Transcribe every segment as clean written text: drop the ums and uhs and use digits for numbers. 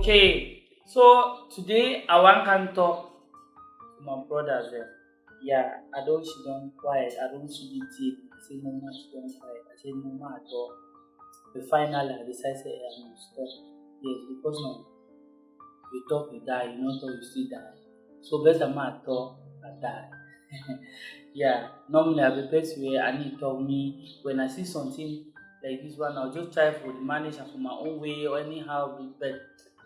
Okay, so today I want can talk to my brothers. Yeah, I don't she don't quiet. I don't she be deep. I say no man she don't quiet. I say no man at all. But finally I decide say I must stop. Yes, because no, you talk you die, you not talk you still die. So better man talk I die. Yeah, normally I be person where I need talk me when I see something like this one, I'll just try for the manage am for my own way or anyhow. But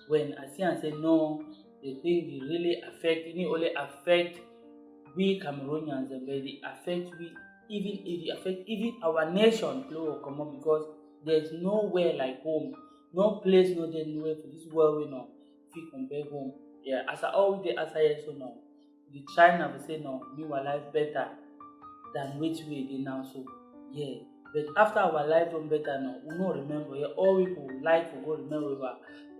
when I see and say no, the thing dey really affect e no only affect we Cameroonians but e affect we even e dey affect even our nation wey we comot because there's nowhere like home. No place no dey anywhere for this world wey no fit compare home. Yeah, as I always dey answer yes or no, we dey try na be say no make our life better than wetin we dey now so yeah. But after our life don better now, we no remember yeah, all we go like we go remember our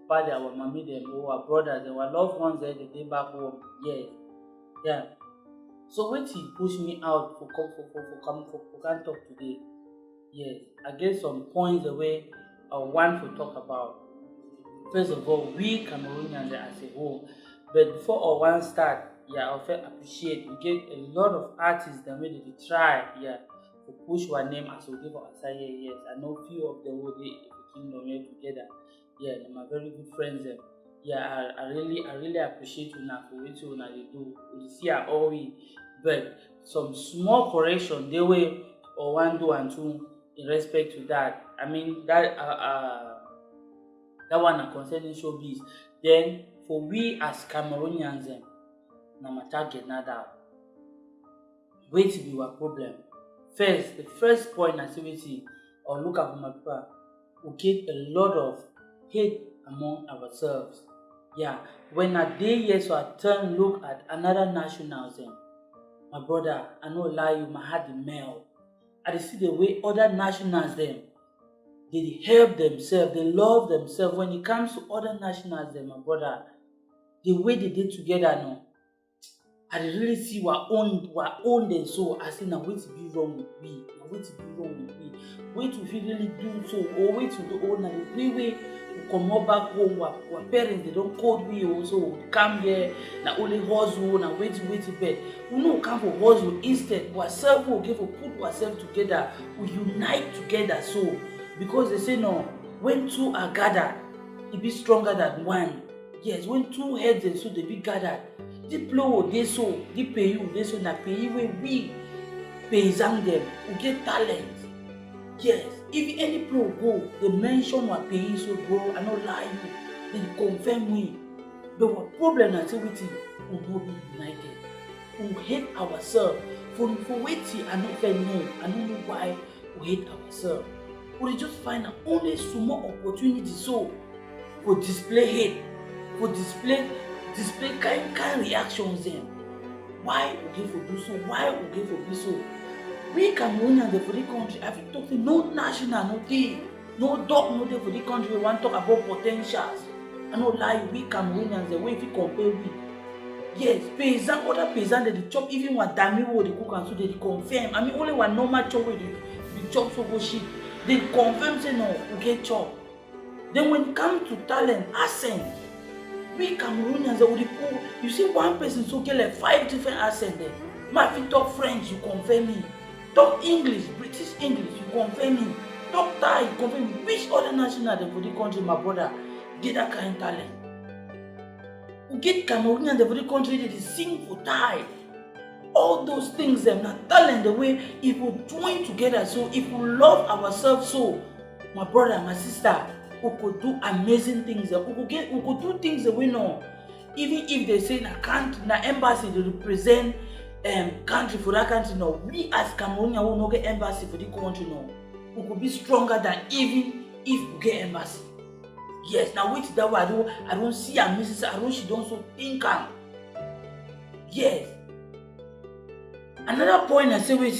papa dem, our mummy dem or our brothers dem, our loved ones dem dey back home. Yes, yeah. So wetin push me out for come for come talk today? Yes, I get some points wey I want to talk about. First of all, we Cameroonians as a whole. But before I wan start, yeah, I first appreciate we get a lot of artists dem wey dey try, yeah, to push our name as we dey for outside here. Yes, I know few of them wey dey for kingdom here together. Yeah, na my very good friends dem. Yeah, I really appreciate una for wetin una dey do. We dey see am always. But some small correction dey wey I wan do and two in respect to that. I mean that one na concerning showbiz. Then for we as Cameroonians na matter get na that. Wetin be our problem? First, the first point na say wetin or look at for my people, we get a lot of hate among ourselves. Yeah, when I dey here so I turn look at another nationals my brother, I no lie you, my heart dey melt. I dey see the way other nationals dem they dey help themselves, they love themselves. When it comes to other nationals dem, my brother, the way they dey together now, I dey really see our own dem so. I say na wetin be wrong with we, na wetin be wrong with we. Wetin we fit really do so or wetin we do or na the way wey we comot back home, our parents they don code we so we come here na only hustle, na wetin but we no come for hustle. Instead ourselves we get for put ourselves together, we unite together so because they say no, when two are gathered e be stronger than one. Yes, when two heads dey so they be gathered. The flow dey so, the payu dey so, na payu wey we paysan dem we get talent. Yes, if any pro go dey mention our payu so bro, I no lie you, they confirm me. But our problem na say wetin we no be united. We hate ourselves for wetin I no fit know. I no know why we hate ourselves. We just find am only small opportunity so for display hate, for display kind reactions dem. Why we get for do so? Why we get for be so? We Cameroonians dey for dis country, I fit talk say no national no dey, no dog no dey for dis country wey wan talk about po ten tials. I no lie, we Cameroonians dem wey fit compare we. Yes, paysan, other paysan dem dey chop even one dami wey dey cook am so dey confirm. I mean only one normal chop wey dey chop so go shit. They confirm say no, we get chop. Then when it comes to talent, accent, we Cameroonians we dey go. You see one person so get like 5 different accent there. Man fit talk French, you confirm me. Talk English, British English, you confirm me. Talk Thai, you confirm me. Which other national dem for the country, my brother, get that kind of talent? We get Cameroonians dem for the country they dey sing for Thai. All those things dem na talent the way if we join together so if we love ourselves so my brother my sister we could do amazing things. We could do things that we know. Even if they say na country na embassy dey represent country for that country now, we as Cameroonians we no get embassy for the country now, we could be stronger than even if we get embassy. Yes, now wait that way I don't see her Mrs. Aron she don so think am. Yes. Another point I say we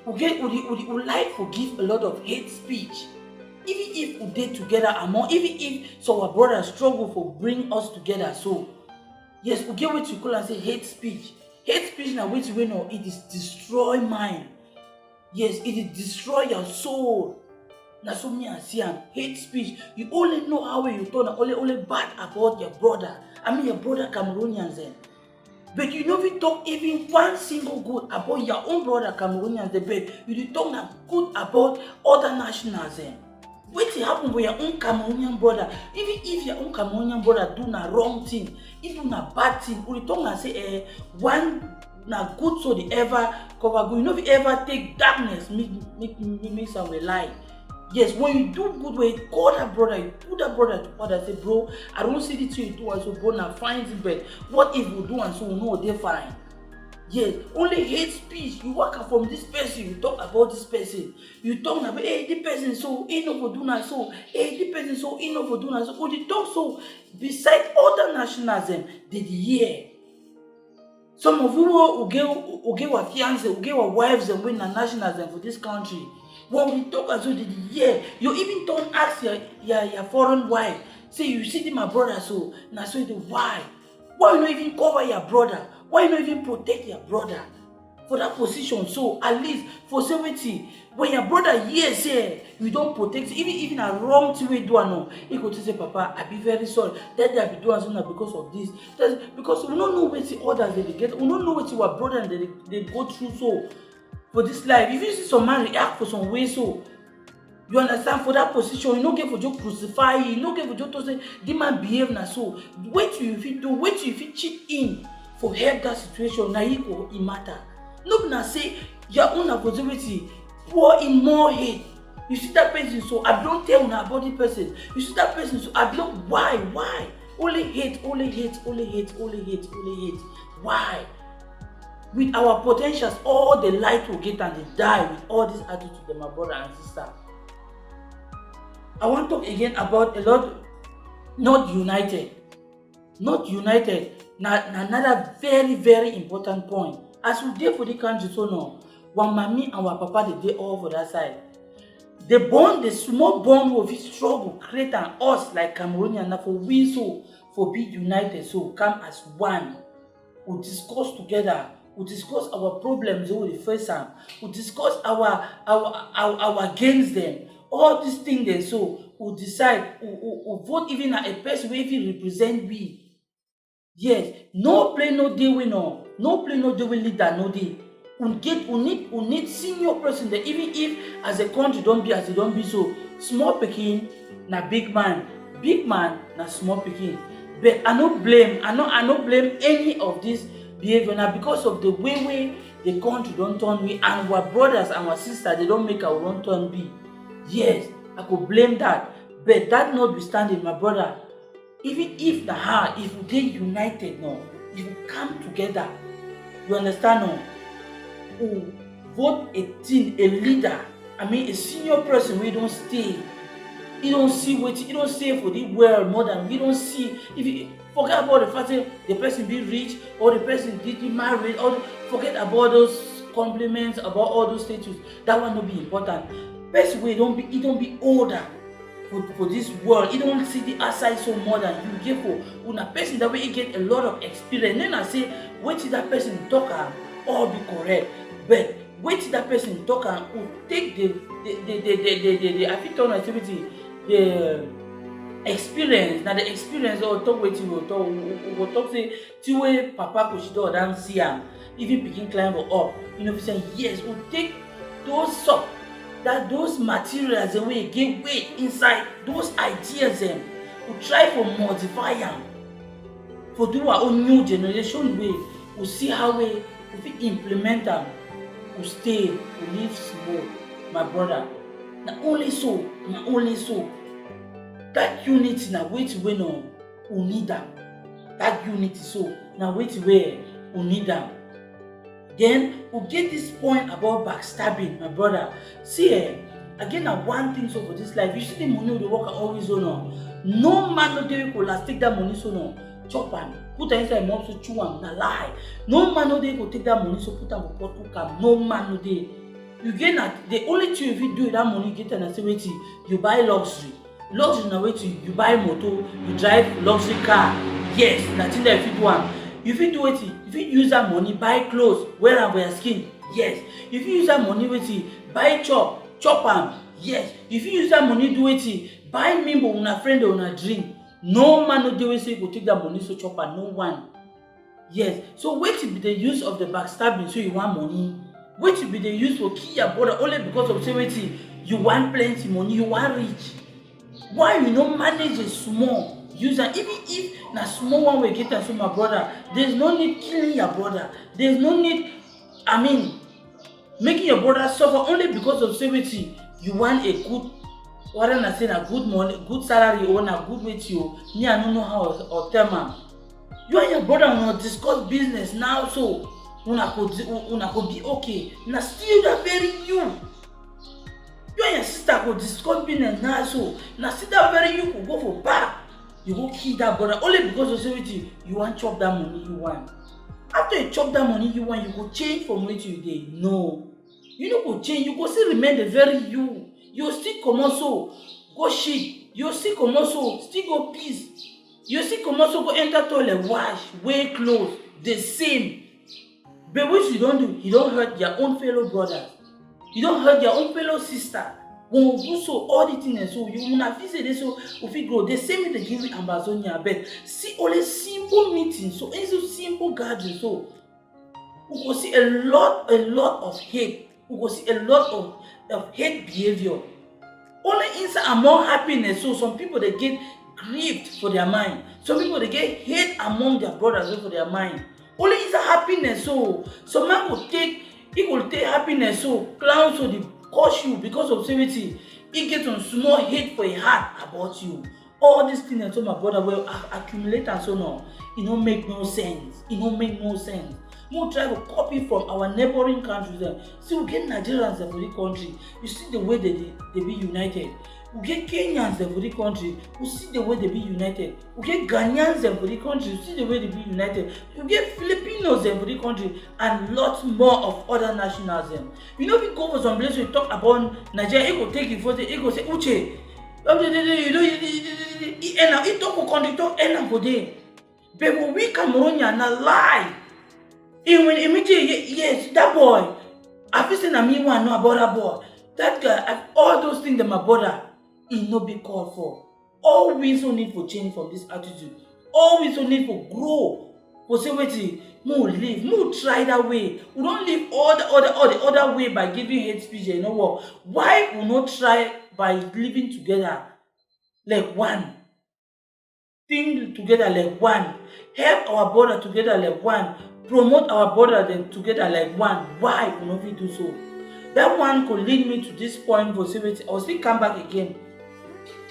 like to give a lot of hate speech. Even if we dey together among, even if so our brothers struggle for bring us together so yes, we get what you call and say hate speech. Hate speech na wetin we know it is destroy mind. Yes, it is destroy your soul. Na so me and see am hate speech. You only know how you turn only bad about your brother. I mean your brother Cameroonians then. But you no fit talk even one single good about your own brother Cameroonians then. But you dey talk na good about other nationals then. Wetin happen with your own Cameroonian brother? Even if your own Cameroonian brother do na wrong thing, if do na bad thing, we talk na say one na good so dey ever cover good. You no fit ever take darkness mix am with light. Yes, when you do good, when you call that brother, you put that brother to order, say, bro, I don't see the thing you do, and so bro, now fine it, but what if we do and so we know they fine? Yes, only hate speech. You work from this person, you talk about this person. You talk about, hey, this person so, he no for do na so, hey, this person so, he no for do na so. Oh, they talk so, beside other nationalism, they hear. Some of you will get our fiancé, will get our wives and win a nationalism for this country. When we talk as well, yeah, you even don't ask your foreign wife. Say you see my brother so, now so why? Why you not even cover your brother? Why you not even protect your brother for that position? So at least for 70, when your brother hears say you don't protect, even a wrong thing we do no, he go to say, Papa, I be very sorry. That I be doing something because of this. That's because we don't know what the others they get. We don't know what our brother and they go through so. For this life, if you see some man react for some way, so you understand for that position, you don't get for you crucify, you don't get for you to say the man behave na so. Wait till you fit do, wait till you fit chip in for help that situation. Now it matter. No na say your own opportunity pour in more hate. You see that person, so I don't tell una about the person. You see that person, so I don't why? Only hate. Why? With our potentials, all the light will get and they die with all this attitude to my brother and sister. I want to talk again about a lot not united. Now another very, very important point. As we dey for the country so now, one mommy and one papa they all for that side. The small bond will be struggle, create an us like Cameroonian for we so for be united so come as one. We discuss together. We discuss our problems over the first time. We discuss our gains them. All these things then so we decide we vote even at a person where even represent we. Yes, no play no day winner, no play no day win leader no day. We need senior person there, even if as a country don't be as it don't be so. Small pikin na big man na small pikin. But I no blame any of this behavior now because of the way the country don't turn we and our brothers and our sisters they don't make our own turn be. Yes, I could blame that. But that notwithstanding, my brother, even if the heart, if we get united now, if we come together, you understand now, who vote a team, a leader, a senior person, we don't stay. You don't see what you don't say for the world more than we don't see. If you forget about the fact that the person be rich or the person did be married, or forget about those compliments, about all those status. That one not be important. Best way don't be older for this world. You don't see the outside so more than you get for when a person that way you get a lot of experience. Then I say wait till that person talk and all be correct. But wait till that person talk and who take the I think on activity the experience. Now the experience or talk with you will talk say two-way papa could do and see him even begin climb up. You know, say yes, we'll take those materials and we give weight inside those ideas and we try to modify them for do our own new generation way. We see how we implement them. We stay, we live small, my brother. Not only so. That unity now wait when we need them. That unity so now wait where we need them. Then we get this point about backstabbing, my brother. See, again, one thing so for this life, you see the money the worker always on. No man no dey go last take that money so no chop am, put am inside mouth so chew am, na lie. No man no dey go take that money so put am for pot cook am. No man no dey. You get that the only thing if you do with that money, you get an activity, you buy luxury. Luxury na wetin you buy motor, you drive luxury car. Yes, na thing that if you do am. You fit do wetin? You fit use that money buy clothes, wear am for your skin. Yes. You fit use that money wetin? Buy chop am. Yes, if you use that money do it, buy me but una friend or una drink. No man no dey wey say you go take that money so chop am, no one. Yes, so wetin be the use of the backstabbing so you want money? Wetin be the use for kill your brother only because of say wetin you want plenty money, you want rich? Why you no manage a small use am? Even if na small one wey get am so my brother, there's no need killing your brother. There's no need, making your brother suffer only because of say wetin you want a good, whether na say na good money, good salary or na good wetin o. Me I no know how or tell am. You and your brother una discuss business now, so una go be okay. Na still that very you. You and your sister go discuss business now, so na still that very you go go for bar. You go kill that brother only because of say wetin you want chop that money you want. After you chop that money you want, you go change from wetin you dey. No, you no go change. You go still remain the very you. You still comot so go shit. You still comot so still go peace. You see comot so go enter toilet, wash, wear clothes, the same. But what you don't do, you don't hurt your own fellow brothers. You don't hurt your own fellow sister. When we do so, all the things so you wanna feel say this so if we grow, the same way they give you Amazonia, but see only simple meetings, so it's a simple gathering, so we go see a lot of hate. We go see a lot of hate behavior. Only inside and more happiness, so some people they get grieved for their mind. Some people they get hate among their brothers for their mind. Only is a happiness, so some man will take happiness, so clown so they curse you because of safety. He get some small hate for a heart about you. All these things so my brother will accumulate and so on. It don't make no sense. It don't make no sense. We try to copy from our neighboring countries. See, we get Nigerians for the country. You see the way they be united. We get Kenyans for the country. We see the way they be united. We get Ghanaians for the country. You see the way they be united. You get Filipinos for the country and lots more of other nationals. You know, if you go for some place, we talk about Nigeria, it will take you for the, it will say, Uche, you know, he talk for country, talk end for day. But when we Cameroonian, na lie. Immediately, yes, that boy, I feel saying me one know about that boy. That guy, all those things that my brother, he no be called for. All we so need for change from this attitude. All we so need for grow. For say wetin, more live, more try that way. We don't live all the other way by giving hate speech. You know what? Why we not try by living together like one? Think together like one. Help our brother together like one. Promote our brother them together like one. Why we not do so? That one could lead me to this point for say I'll still come back again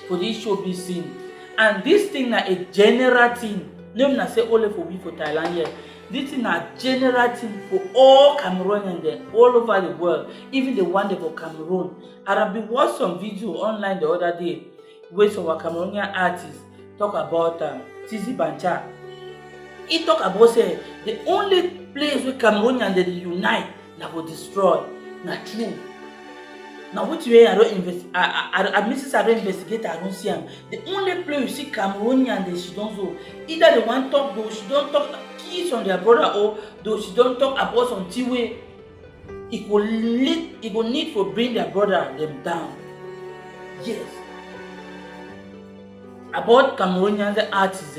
for this showbiz scene. And this thing na a general thing. No na say only for we for Thailand here. This thing na general thing for all Cameroonians there, all over the world, even the one for Cameroon. And I've been watching some video online the other day where some Cameroonian artists talk about Tizi Bancha. He talk about say the only place where Cameroonians they unite na for destroy. Na true. Now which way I don't investigate, I don't investigate, I don't see them. The only place you see Cameroonian they she don't so. Either they want talk though she don't talk kids on their brother or though she don't talk about some way. It will need for bring their brother them down. Yes. About Cameroonians the artists.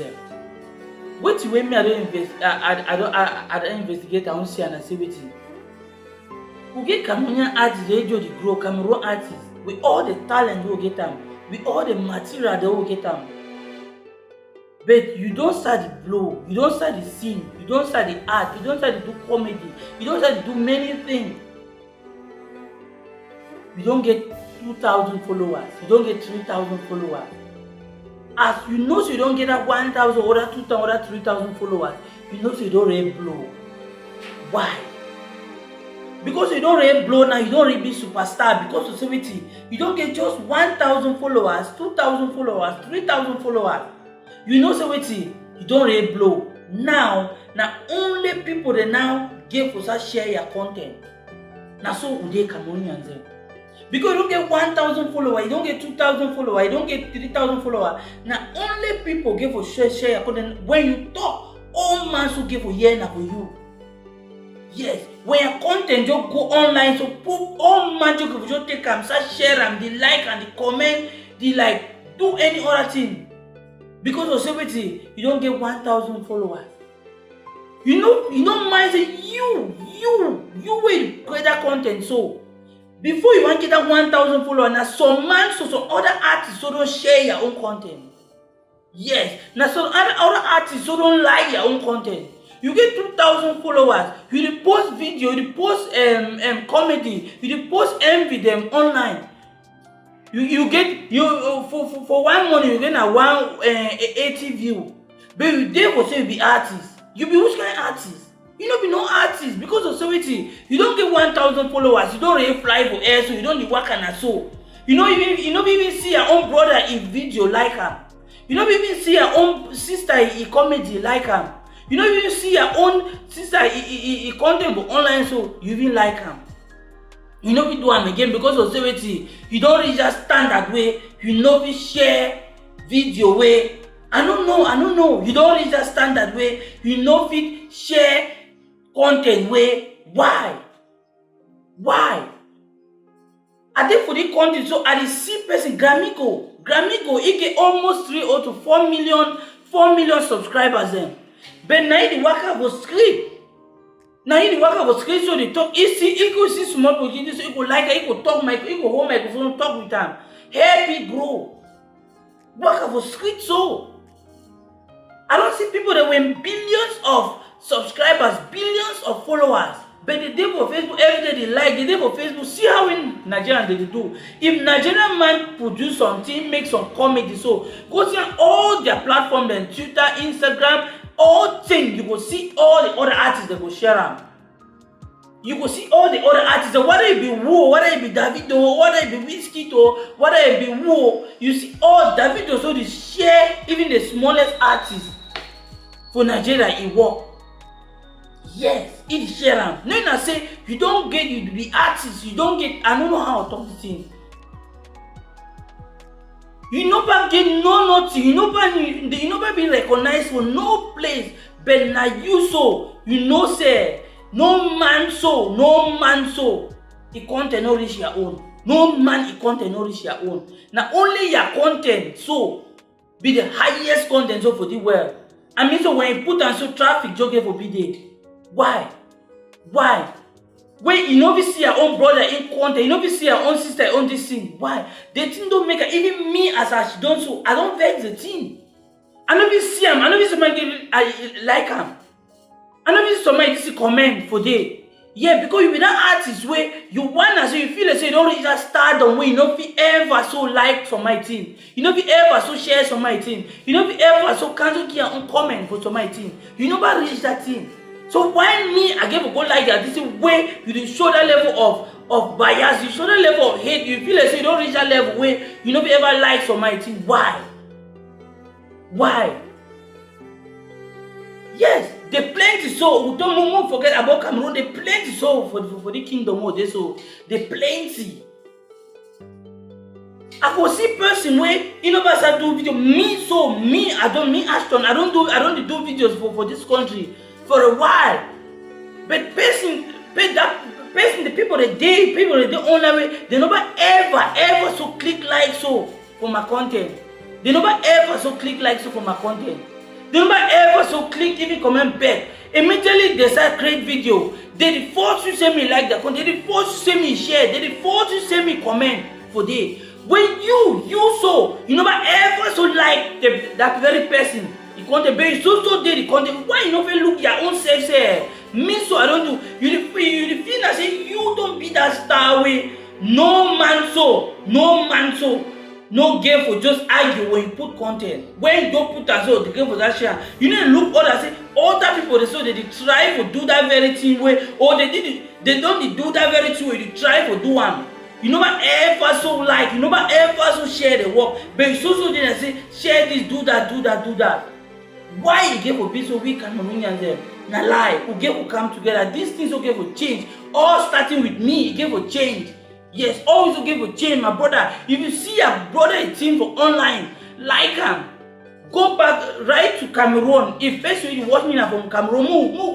Which way me I don't investigate, I don't see and I say waiting. We get Cameroonian artists, they do the grow Cameroon artists with all the talent we get them, with all the material they will get them. But you don't start the blow, you don't start the scene, you don't start the art, you don't start to do comedy, you don't start to do many things. You don't get 2,000 followers, you don't get 3,000 followers. As you know, so you don't get that 1,000 or that 2,000 or that 3,000 followers, you know, so you don't really blow. Why? Because you don't really blow now, you don't really be superstar because of society. You don't get just 1,000 followers, 2,000 followers, 3,000 followers. You know society, you don't really blow. Now only people that now give us share your content. Now so would they Cameroonians there. Because you don't get 1,000 followers, you don't get 2,000 followers, you don't get 3,000 followers. Now only people give us share your content. When you talk, all man should give for hear now for you. Yes, when your content just go online, so put all magic of just take them, start share them, the like and the comment, the like, do any other thing. Because of celebrity, you don't get 1,000 followers. You know, mind say you will create that content. So before you want to get that 1,000 followers, now some man, so some other artists so don't share your own content. Yes, now some other artists so don't like your own content. You get 2,000 followers, you post video, you post comedy, you post envy them online. You get for 1 month you get a 180 view. But you dey for say you be artist. You be which kind of artist? You no be no artist because of celebrity. You don't get 1,000 followers. You don't really fly for air, so you don't dey work and so. You no even see your own brother in video like am. You no even see your own sister in comedy like am. You no even see your own sister in content but online, so you even like am. You no fit do am again because of celebrity. You don reach that standard way. You no fit share video way. I don't know. You don't reach that standard way. You no fit share content way. Why? I dey for the content, so I dey see person Gramigo, he get almost 3 or to 4 million subscribers dem. But na he the waka go script. So they talk. He go see small opportunity, so he go like it, he go talk he go hold microphone, talk with them. Help it grow. Waka for script so. I don't see people that win billions of subscribers, billions of followers. But they dey for Facebook every day they like, they dey for Facebook. See how in Nigeria they do. If Nigerian man produce something, make some comedy, so go see all their platforms, then Twitter, Instagram, all things, you go see all the other artists that go share them. You go see all the other artists, whether it be Woo, whether it be Davido, whether it be Wizkid, whether it be Woo, you see all Davido, so they share even the smallest artists for Nigeria, it work. Yes, it share them. No, I say you don't get you the artist, you don't get. I don't know how to talk the thing. You never get nothing. You never be recognized for no place. But now you so you know say no man so the content no reach your own. No man the content no reach your own. Now only your content so be the highest content so for the world. I mean, so when you put on so traffic just get for be there. Why? When you know see your own brother in content, you know see your own sister on this thing. Why? The thing don't make it. Even me as I don't so I don't vex the thing. I know we see him. I know we somebody like him. I know we somebody see comment for day. Yeah, because you be that artist where you wanna so you feel like say you don't reach that stardom where you know be ever so like for my team. You know be ever so share for my team. You know be ever so cancel your own comment for my team. You never reach that thing. So why me I get to go like that? This is where you show that level of bias, you show that level of hate, you feel like so you don't reach that level where you know be ever like for my team. Why? Yes, they plenty so we don't forget about Cameroon, they plenty so for the kingdom of this, so they plenty. I go see person where you know I do video. Ashton, I don't do videos for this country for a while. But the people that they online way, they never ever so click like so for my content. They never ever so click like so for my content. They never ever so click even comment back. Immediately they start create video. They force you send me like that content. They force you send me share. They force you send me comment for day. When you so you never ever so like that very person. The content, but you so did the content. Why you never look your own self say me so I don't do. You feel that say you don't be that star way. No man so. No game for just argue when you put content. When you don't put as well the game for that share. You need to look other say other people they so they try to do that very thing way, or they don't do that very thing way. They try to do one. You never ever so like, you never ever so share the work. But you so they say share this, do that. Why you get for be so weak Cameroonians them? Na lie. We get to come together. These things okay for change. All starting with me, it get for change. Yes, always okay for change, my brother. If you see your brother a team for online, like him. Go back right to Cameroon. If first you watch me now from Cameroon,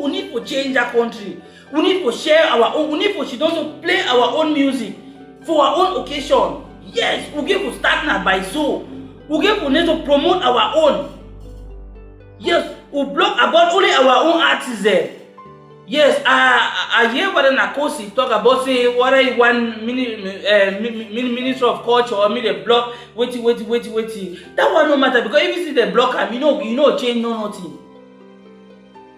we need to change that country. We need to share our own. We need to also play our own music for our own occasion. Yes, we get to start now by so. We get to need to promote our own. Yes, we blog about only our own artists there. Yes, I hear what Nakosi talk about, say what I want Minister of Culture or me the block wait. That one no matter, because if you see the block am, you know change no nothing.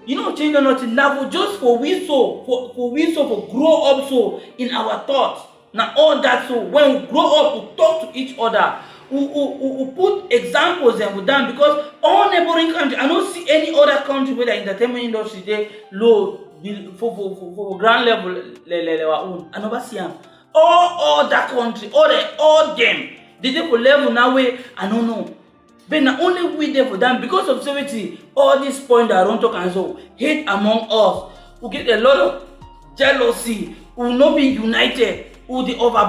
You know change no nothing. Now for just for we so for grow up so in our thoughts. Now all that so when we grow up we talk to each other. We put examples and we done, because all neighboring countries, I don't see any other country where the entertainment industry they low for ground level own. I never see them. All that country, all them, they for level now where I don't know. But not only we there for them because of safety. All these points that I don't talk and so hate among us. We get a lot of jealousy. We will not be united. We will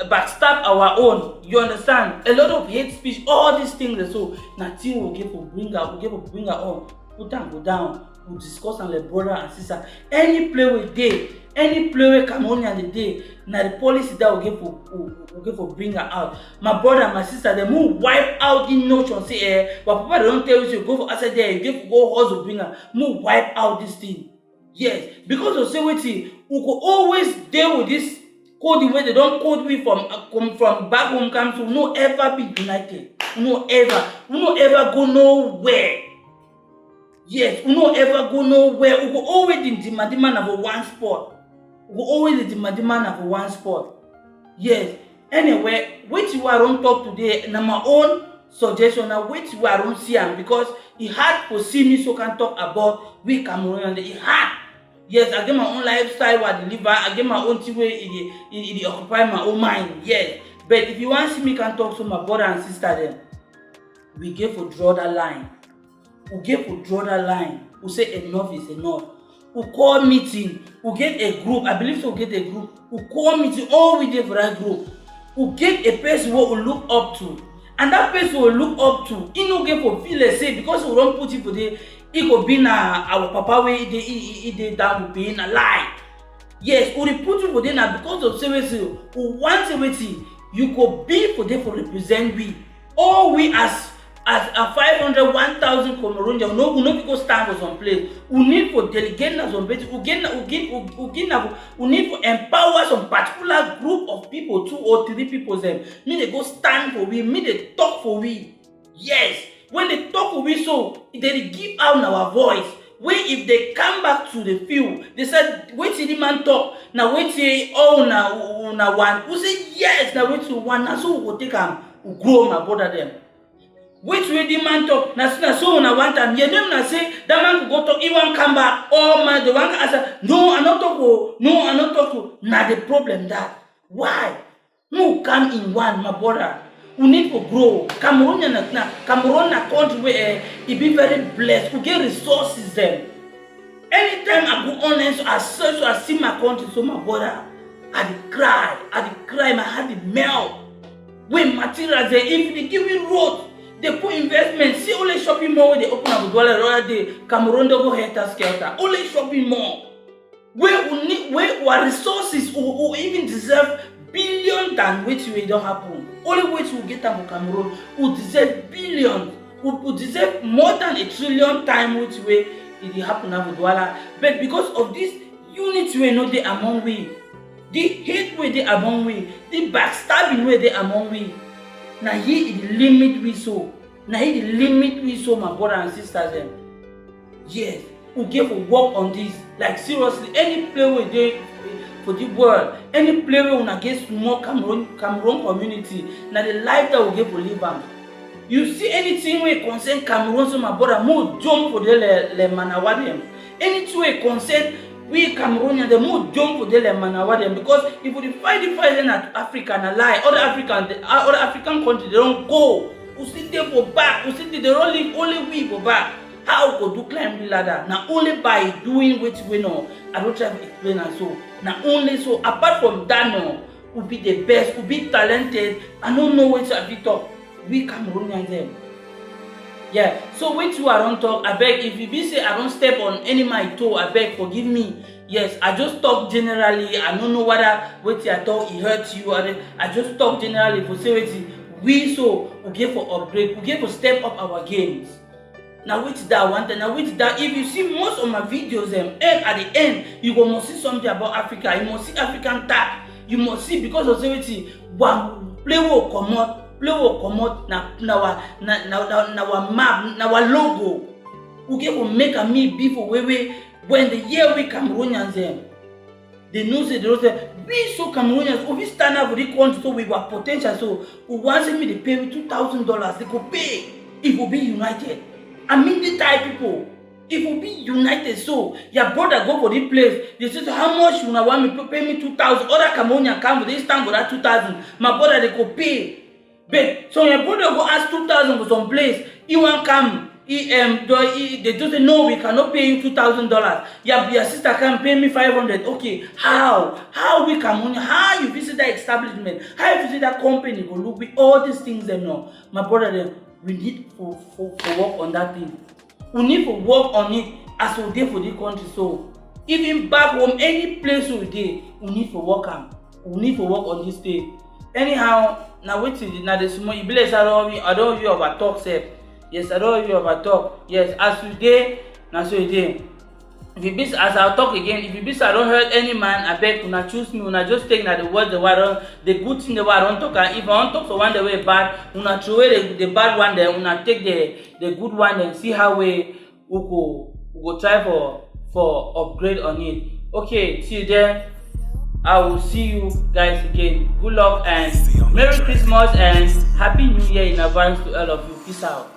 backstab our own. You understand? A lot of hate speech. All these things. So nothing will get to bring her. We get to bring her on. Put them go down. We discuss on the brother and sister. Any play with day, any play with Cameroonian the day. Now the policy that we get for bring her out. My brother and my sister, they move wipe out the notion. Say, but Papa they don't tell you go for outside there. You get to go also bring her. Move wipe out this thing. Yes, because of safety, we could always deal with this code the way they don't code we from back home comes to no ever be united. No ever go nowhere. Yes, we no ever go nowhere. We go always in demand of one spot. We go always in demand of one spot. Yes. Anyway, which you are on talk today, na my own suggestion now which you are on see am, because it hard to see me so can talk about we Cameroonian. It hard. Yes, I get my own lifestyle I deliver. I get my own way it occupy my own mind. Yes. But if you want to see me can talk to my brother and sister then, we get to draw that line. We get to draw that line. We say enough is enough. We call meeting. We get a group. I believe so. We get a group. We call meeting. All we did for that group. We get a person who we look up to, and that person we look up to, he no get for feel like say because we don't put it for the, it could be na our papa way he down to be in a lie. Yes, we put it for them now because of service. We want everything. You could be for them for represent we. All we as a 500, 1,000 Cameroonians, we no go stand for some place. We need for delegate some place. We need for empower some particular group of people, 2 or 3 people. Them, me they go stand for we. Me they talk for we. Yes, when they talk for we, so they give out our voice. Where if they come back to the field, they said, wait till the man talk. Now wait till now one. We say yes. Now wait till one. Now so we go take them. We grow my brother them. Which way the man talk? Na so na one time. You them na say that man could go talk. He won't come back. Oh man, the one answer. No, I not talk. No, I not talk. Now the problem that why? No come in one, my brother. We need to grow. Cameroon na country where it be very blessed. We get resources them. Anytime I go online, so I search, so I see my country, so my brother, I cry, my heart dey melt. When materials there, if they give you road. They put investment. See only shopping mall where they open up the other day. Cameroon don't go helter skelter. Only shopping mall. Where our resources who even deserve billion than which way don't happen. Only which will get up for Cameroon who deserve billions. Who deserve more than 1 trillion time which way it happen now with Douala. But because of this unity way not they among we. The hate way they among we. The backstabbing way they among we. Now he limit we so. Now he limit we so, my brother and sisters them. Yes, we get to work on this. Like seriously, any play we do for the world, any play we wanna get more Cameroon community. Now the life that we get to live on. You see anything we concern Cameroon, so my brother, more jump for the le manawa them. Anything we concern we Cameroonians, the more jump for them manawa them, because if we fight in Africa and a lie, other African countries they don't go. We sit there for back. We sit there, they don't live only we for back. How we do climb the ladder? Now only by doing which we know. I don't try to explain and so. Now only so. Apart from that, no, we be the best. We be talented. I don't know what to be talk. We Cameroonians them. Yeah, so wait till I don't talk. I beg, if you be say I don't step on any my toe, I beg forgive me. Yes, I just talk generally. I don't know whether what I talk it hurt you or I just talk generally for say wetin we so we get for upgrade, we get for step up our games. Now which that one thing, now which that if you see most of my videos at the end you go must see something about Africa, you must see African tag, you must see because of say wetin one play will comot na our map, na our logo. We get for make a me before we when the year we Cameroonians they know say we so Cameroonians we stand up for the country so we were potential so we want me they pay me $2,000 they go pay if we be united. I mean the Thai people. If we be united, so your brother go for this place, they say how much you want me to pay me 2,000. Other Cameroonian come, they stand for that 2,000. My brother they go pay. But so your brother go ask 2,000 for some place. He won't come. They just say no, we cannot pay you $2,000. Your sister can pay me 500. Okay, how? How we Cameroonian? How you visit that establishment? How you visit that company? Go look with all these things them now. My brother, then we need for work on that thing. We need to work on it as we dey for the country. So even back home, any place we dey, we need to work on. We need to work on this thing. Anyhow, now wetin na the small. E be like say I don hear about talk sef. Yes, I don hear about talk. Yes, as we dey, na so e dey. If you be as I talk again, if you be say I don hurt any man, abeg una choose me. Una just take na the word the way the good thing the way I don talk. And if I wan talk for one the way bad, una throw away the bad one then una take the good one and see how we go try for upgrade on it. Okay, till then I will see you guys again. Good luck and Merry Christmas and Happy New Year in advance to all of you. Peace out.